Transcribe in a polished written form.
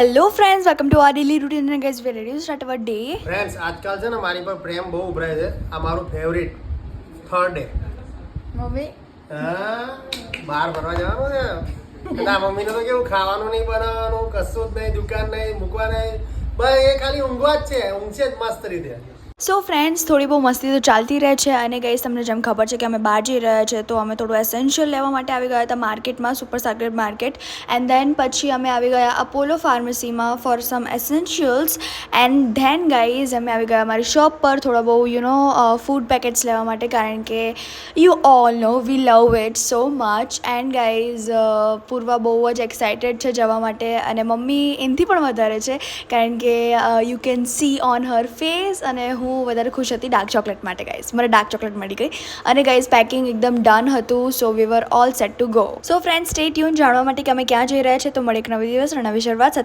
Hello friends, welcome to our daily routine and guys we ready to start our day. Friends આજકાલ છે ને મારી પર પ્રેમ બહુ ઉભરાય છે. આ મારું ફેવરિટ થર્ડ ડે. મમ્મી હા, બહાર ફરવા જવાનું છે. ના, મમ્મીને તો કેવું ખાવાનું નહીં બનાવવાનું, કશું જ નહીં, દુકાન નહીં, મૂકવા નહીં, બસ એ ખાલી ઊંઘવા જ છે, ઊંઘશે જ મસ્ત રીતે. સો ફ્રેન્ડ્સ, થોડી બહુ મસ્તી તો ચાલતી રહે છે અને ગાઈઝ તમને જેમ ખબર છે કે અમે બહાર જઈ રહ્યા છે, તો અમે થોડું એસેન્શિયલ લેવા માટે આવી ગયા હતા માર્કેટમાં, સુપર સાર્કેટ માર્કેટ. એન્ડ દેન પછી અમે આવી ગયા અપોલો ફાર્મસીમાં for some essentials. And then guys અમે આવી ગયા અમારી શોપ પર થોડા બહુ ફૂડ પેકેટ્સ લેવા માટે, કારણ કે you all know we love it so much. And guys Purva બહુ જ એક્સાઇટેડ છે જવા માટે, અને મમ્મી એનાથી પણ વધારે છે, કારણ કે you can see on her face. અને હું વધારે ખુશ હતી ડાર્ક ચોકલેટ માટે. ગાઈઝ મને ડાર્ક ચોકલેટ મળી ગઈ અને ગાઈઝ પેકિંગ એકદમ ડન હતું, so we were all set to go. So friends, stay tune જાણવા માટે કે અમે ક્યાં જઈ રહ્યા છે. તો મળે એક નવી દિવસ અને નવી શરૂઆત સાથે.